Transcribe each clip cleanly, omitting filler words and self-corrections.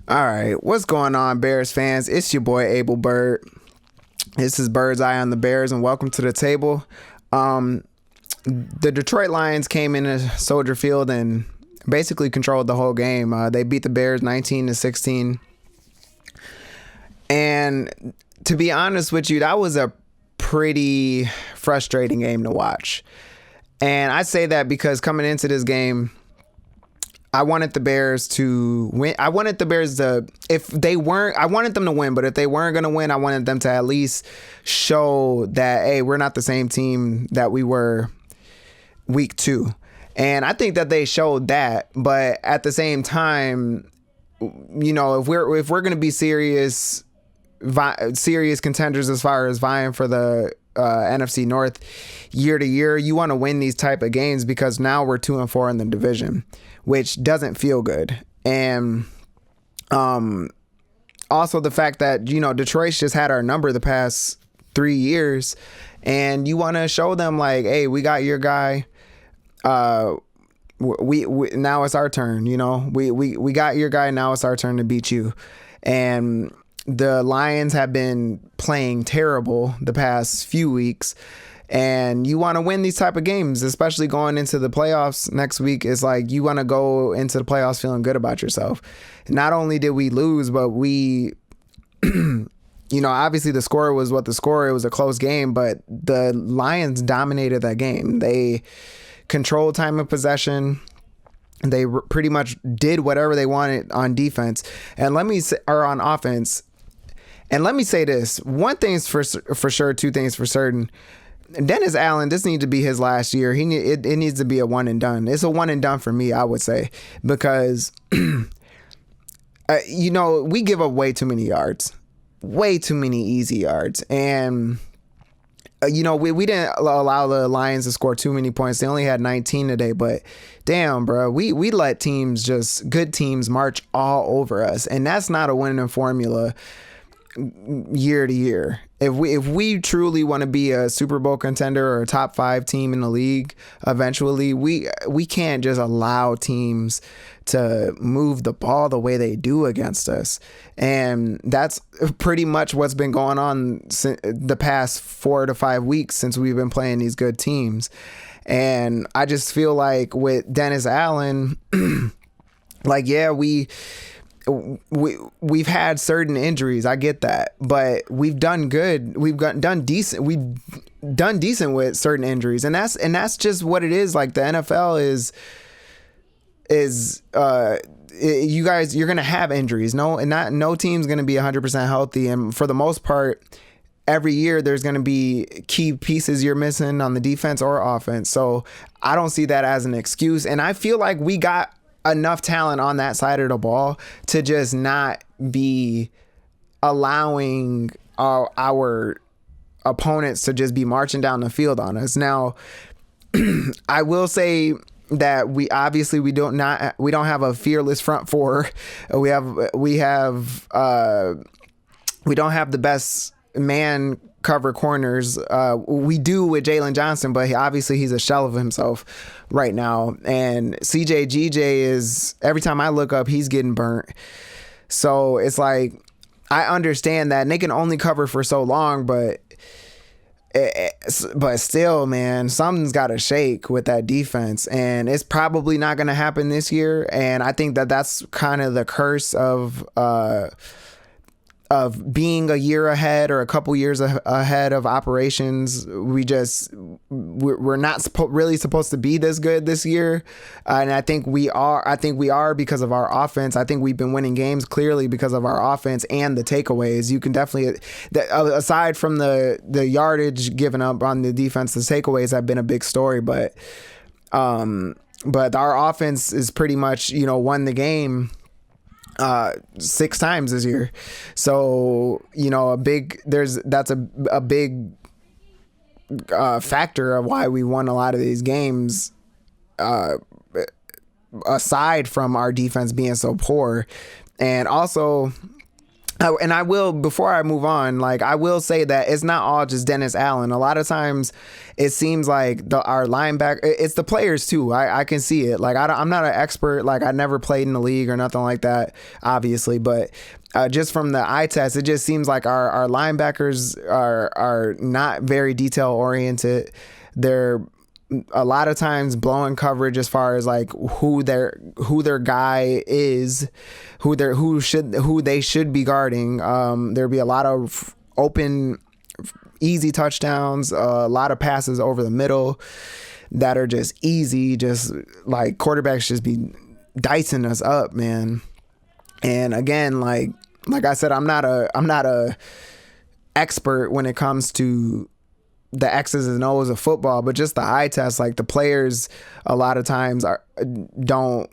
All right, what's going on, Bears fans? It's your boy Abel Bird. This is Bird's Eye on the Bears, and welcome to the table. The Detroit Lions came into Soldier Field and basically controlled the whole game. They beat the Bears 19-16, and to be honest with you, that was a pretty frustrating game to watch. And I say that because coming into this game, I wanted the Bears to win. I wanted the Bears to, I wanted them to win, but if they weren't going to win, I wanted them to at least show that, hey, we're not the same team that we were week 2. And I think that they showed that, but at the same time, you know, if we're going to be serious contenders as far as vying for the NFC North year to year, you want to win these type of games because now we're 2-4 in the division, which doesn't feel good. And also the fact that, you know, Detroit's just had our number the past 3 years, and you want to show them like, hey, we got your guy. We now it's our turn. You know, we got your guy. Now it's our turn to beat you. And the Lions have been playing terrible the past few weeks, and you want to win these type of games, especially going into the playoffs next week. It's like you want to go into the playoffs feeling good about yourself. Not only did we lose, but we, you know, obviously the score was what the score. It was a close game, but the Lions dominated that game. They controlled time of possession. They pretty much did whatever they wanted on defense, and on offense. And let me say this: one thing's for sure, two things for certain. Dennis Allen, this needs to be his last year. It needs to be a one and done. It's a one and done for me, I would say, because you know, we give up way too many yards, way too many easy yards, and you know, we didn't allow the Lions to score too many points. They only had 19 today, but damn, bro, we let good teams march all over us, and that's not a winning formula year to year. If we truly want to be a Super Bowl contender or a top 5 team in the league eventually, we can't just allow teams to move the ball the way they do against us. And that's pretty much what's been going on the past 4 to 5 weeks since we've been playing these good teams. And I just feel like with Dennis Allen, like, yeah, we've had certain injuries. I get that, but we've done good. We've done decent. We've done decent with certain injuries, and that's just what it is. Like the NFL is you guys, you're gonna have injuries. No team's gonna be 100% healthy, and for the most part, every year there's gonna be key pieces you're missing on the defense or offense. So I don't see that as an excuse, and I feel like we got enough talent on that side of the ball to just not be allowing our opponents to just be marching down the field on us. Now, I will say that we don't have a fearless front four. We don't have the best man cover corners. We do with Jalen Johnson, but he's a shell of himself right now. And CJ is, every time I look up, he's getting burnt. So it's like, I understand that, and they can only cover for so long, but still, man, something's got to shake with that defense, and it's probably not going to happen this year. And I think that that's kind of the curse of being a year ahead or a couple years ahead of operations. We're not really supposed to be this good this year, and I think we are because of our offense. I think we've been winning games clearly because of our offense and the takeaways. You can definitely, aside from the yardage given up on the defense, the takeaways have been a big story, but our offense is pretty much, you know, won the game 6 times this year. So, you know, that's a big factor of why we won a lot of these games, aside from our defense being so poor. And also, And I will, before I move on, like I will say that it's not all just Dennis Allen. A lot of times it seems like our linebacker, it's the players too. I can see it. Like I'm not an expert. Like I never played in the league or nothing like that, obviously. But just from the eye test, it just seems like our linebackers are not very detail oriented. They're a lot of times blowing coverage as far as like who their guy is, who they should be guarding. There'll be a lot of open, easy touchdowns, a lot of passes over the middle that are just easy, just like quarterbacks just be dicing us up, man. And again, like I said, I'm not a expert when it comes to the X's and O's of football, but just the eye test, like the players a lot of times don't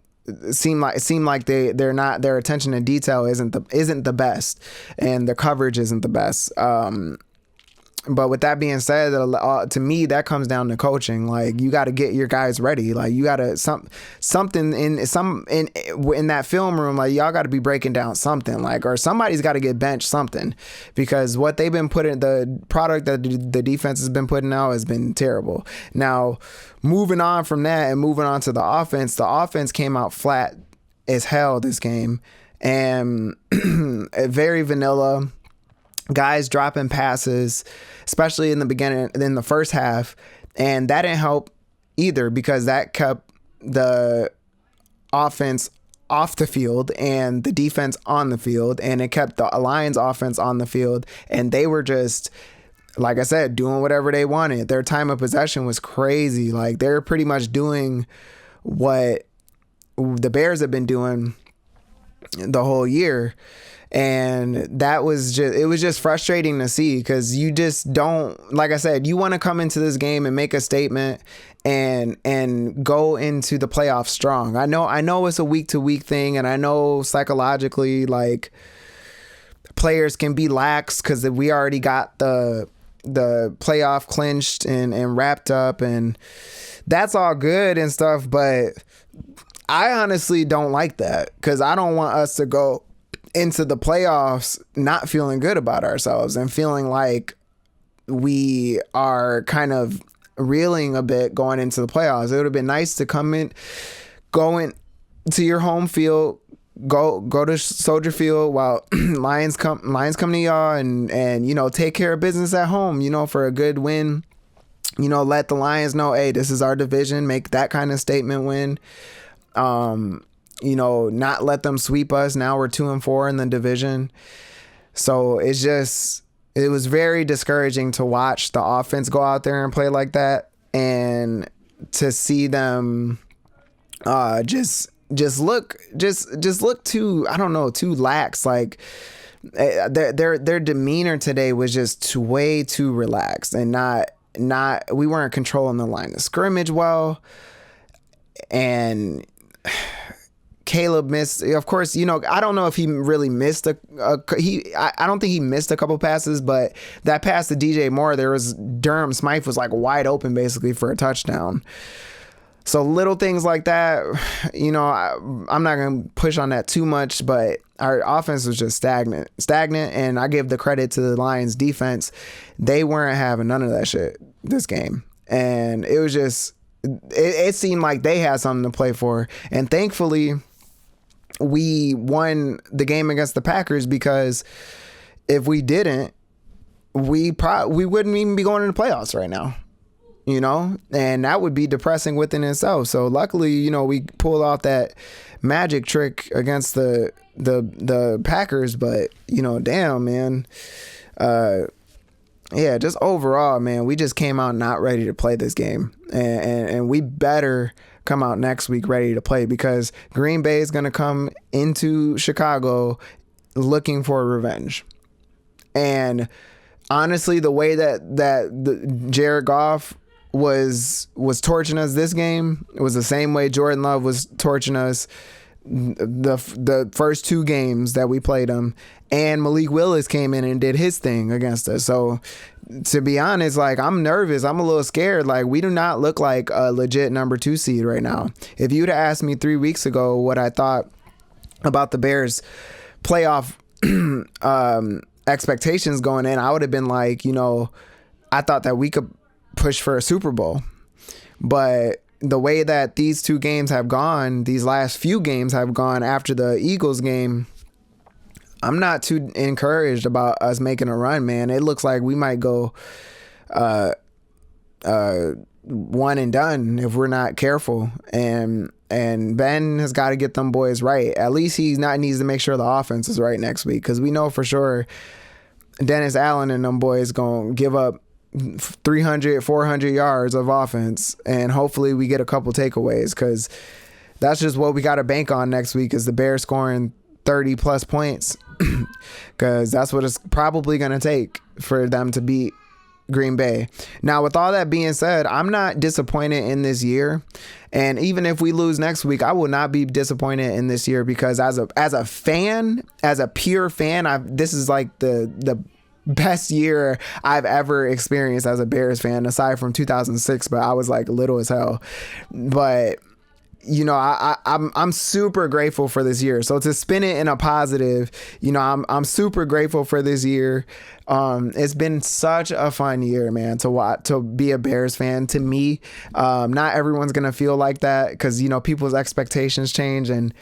seem like they're not, their attention to detail isn't the best, and the coverage isn't the best. But with that being said, to me, that comes down to coaching. Like you got to get your guys ready. Like you got to something in that film room. Like y'all got to be breaking down something. Like, or somebody's got to get benched something, because what they've been putting, the product that the defense has been putting out has been terrible. Now, moving on from that and moving on to the offense came out flat as hell this game, and very vanilla. Guys dropping passes, especially in the beginning, in the first half, and that didn't help either, because that kept the offense off the field and the defense on the field, and it kept the Lions offense on the field, and they were just, like I said, doing whatever they wanted. Their time of possession was crazy. Like they're pretty much doing what the Bears have been doing the whole year. And it was just frustrating to see, because you just don't, like I said, you want to come into this game and make a statement and go into the playoffs strong. I know it's a week to week thing, and I know psychologically, like, players can be lax because we already got the playoff clinched and wrapped up, and that's all good and stuff, but I honestly don't like that, because I don't want us to go into the playoffs not feeling good about ourselves and feeling like we are kind of reeling a bit going into the playoffs. It would have been nice to go to your home field, go to Soldier Field while Lions come to y'all, and take care of business at home, for a good win. Let the Lions know, hey, this is our division, make that kind of statement win. Not let them sweep us. Now we're 2-4 in the division. So it was very discouraging to watch the offense go out there and play like that, and to see them just look too, I don't know, too lax. Like their demeanor today was just way too relaxed, and we weren't controlling the line of scrimmage well, and Caleb missed, of course, I don't know if he really missed I don't think he missed a couple passes, but that pass to DJ Moore, Durham Smythe was like wide open basically for a touchdown. So little things like that, I'm not going to push on that too much, but our offense was just stagnant, and I give the credit to the Lions defense. They weren't having none of that shit this game, and it was just, it seemed like they had something to play for, and thankfully we won the game against the Packers, because if we didn't, we wouldn't even be going into the playoffs right now, and that would be depressing within itself. So luckily, we pulled off that magic trick against the Packers, but damn, man, yeah, just overall, man, we just came out not ready to play this game, and we better come out next week ready to play, because Green Bay is going to come into Chicago looking for revenge. And honestly, the way that Jared Goff was torching us this game, it was the same way Jordan Love was torching us the first two games that we played him, and Malik Willis came in and did his thing against us. So to be honest, like, I'm nervous. I'm a little scared. Like, we do not look like a legit number 2 seed right now. If you'd have asked me 3 weeks ago what I thought about the Bears playoff expectations going in, I would have been like, I thought that we could push for a Super Bowl. But the way that these two games have gone, these last few games have gone after the Eagles game, I'm not too encouraged about us making a run, man. It looks like we might go one and done if we're not careful. And Ben has got to get them boys right. At least needs to make sure the offense is right next week, because we know for sure Dennis Allen and them boys going to give up 300, 400 yards of offense, and hopefully we get a couple takeaways, because that's just what we got to bank on next week, is the Bears scoring 30 plus points, because that's what it's probably going to take for them to beat Green Bay. Now, with all that being said, I'm not disappointed in this year, and even if we lose next week, I will not be disappointed in this year, because as a fan, as a pure fan, this is like the best year I've ever experienced as a Bears fan, aside from 2006, but I was like little as hell. But I'm super grateful for this year. So to spin it in a positive, I'm super grateful for this year. It's been such a fun year, man, to be a Bears fan. To me, not everyone's gonna feel like that, because people's expectations change and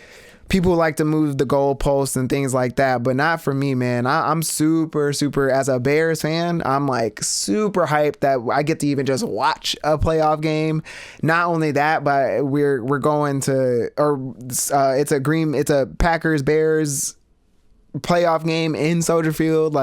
people like to move the goalposts and things like that, but not for me, man. I'm super, as a Bears fan, I'm like super hyped that I get to even just watch a playoff game. Not only that, but we're going to, it's a Packers Bears playoff game in Soldier Field,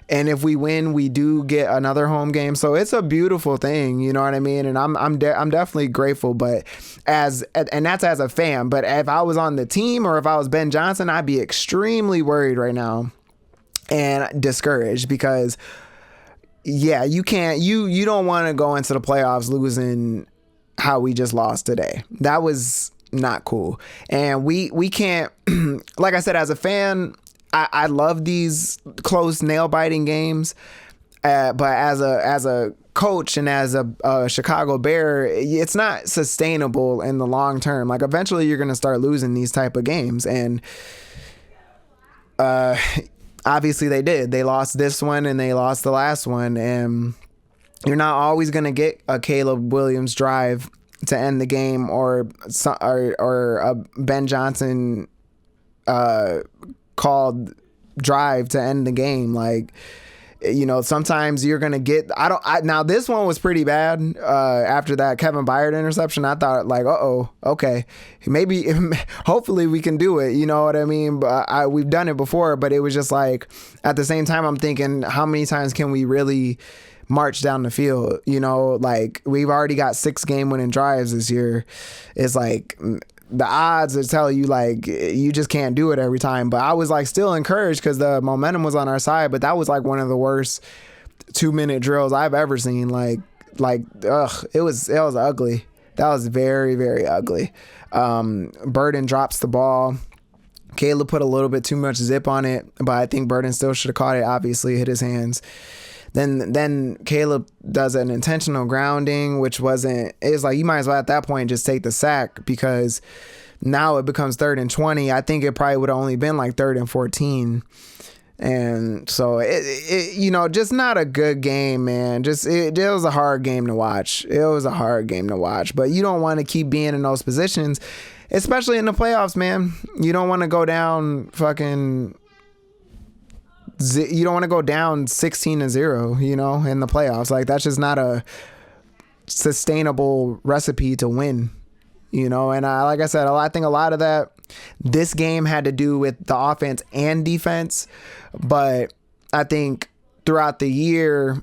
and if we win, we do get another home game. So it's a beautiful thing, you know what I mean? And I'm definitely grateful, but that's as a fan. But if I was on the team, or if I was Ben Johnson, I'd be extremely worried right now and discouraged, because you don't want to go into the playoffs losing how we just lost today. That was not cool. And we can't, like I said, as a fan, I love these close, nail-biting games, but as a coach and as a Chicago Bear, it's not sustainable in the long term. Like, eventually, you're going to start losing these type of games, and obviously they did. They lost this one and they lost the last one, and you're not always going to get a Caleb Williams drive to end the game, or a Ben Johnson called drive to end the game. Sometimes you're gonna get, now this one was pretty bad. After that Kevin Byard interception, I thought okay, maybe hopefully we can do it, you know what I mean? But we've done it before, but it was just like, at the same time, I'm thinking, how many times can we really march down the field? We've already got 6 game-winning drives this year. It's like, the odds are telling you, you just can't do it every time. But I was still encouraged, because the momentum was on our side. But that was one of the worst 2-minute drills I've ever seen. It was ugly. That was very, very ugly. Burden drops the ball. Caleb put a little bit too much zip on it, but I think Burden still should have caught it. Obviously, hit his hands. Then Caleb does an intentional grounding, which wasn't. It's like, you might as well at that point just take the sack, because now it becomes 3rd and 20. I think it probably would have only been 3rd and 14. And so it just not a good game, man. It was a hard game to watch. But you don't want to keep being in those positions, especially in the playoffs, man. You don't want to go down you don't want to go down 16-0, in the playoffs. That's just not a sustainable recipe to win, And like I said, I think a lot of that, this game had to do with the offense and defense. But I think throughout the year,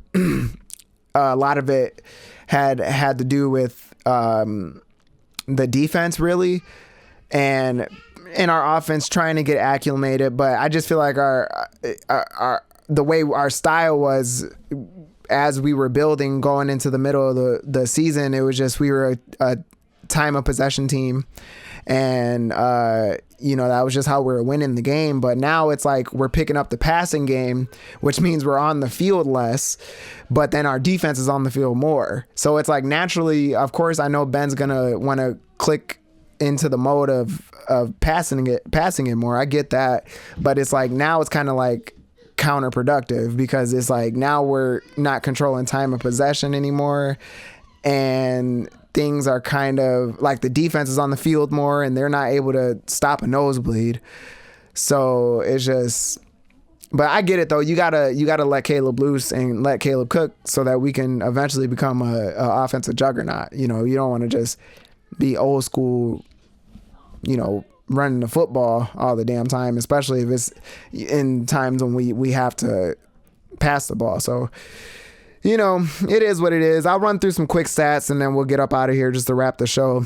a lot of it had to do with the defense, really, and in our offense trying to get acclimated. But I just feel like our the way our style was, as we were building going into the middle of the season, it was just, we were a time of possession team, and that was just how we were winning the game. But now it's like we're picking up the passing game, which means we're on the field less, but then our defense is on the field more. So it's like, naturally, of course, I know Ben's gonna want to click into the mode of of passing it more. I get that, but it's like now it's kind of like counterproductive because it's like now we're not controlling time of possession anymore, and things are kind of like the defense is on the field more and they're not able to stop a nosebleed. So it's just, but I get it though. You gotta let Caleb loose and let Caleb cook so that we can eventually become a offensive juggernaut. You know, you don't want to just be old school, you know, running the football all the damn time, especially if it's in times when we have to pass the ball. So, you know, it is what it is. I'll run through some quick stats and then we'll get up out of here just to wrap the show.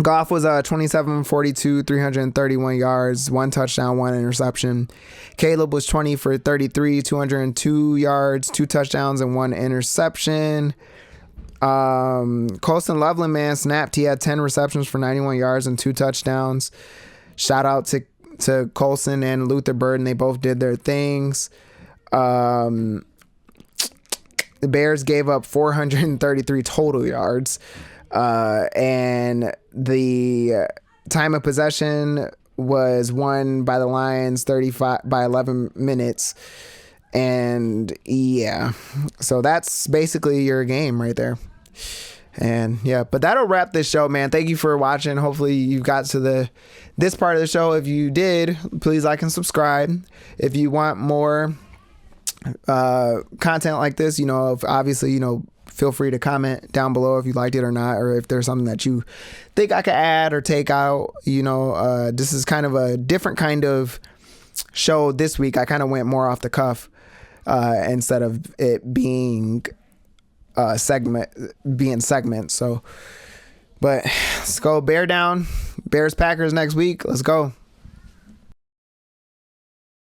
Goff was 27-42, 331 yards, 1 touchdown, 1 interception. Caleb was 20 for 33, 202 yards, 2 touchdowns, and 1 interception. Colston Loveland, man, snapped. He had 10 receptions for 91 yards and 2 touchdowns. Shout out to Colston and Luther Burden. They both did their things. The Bears gave up 433 total yards. And the time of possession was won by the Lions 35 by 11 minutes. And yeah, so that's basically your game right there. And yeah, but that'll wrap this show, man. Thank you for watching. Hopefully you got to this part of the show. If you did, please like and subscribe. If you want more content like this, you know, obviously, you know, feel free to comment down below if you liked it or not, or if there's something that you think I could add or take out. You know, this is kind of a different kind of show this week. I kind of went more off the cuff instead of it being segments. So, but let's go Bear down. Bears Packers next week. Let's go.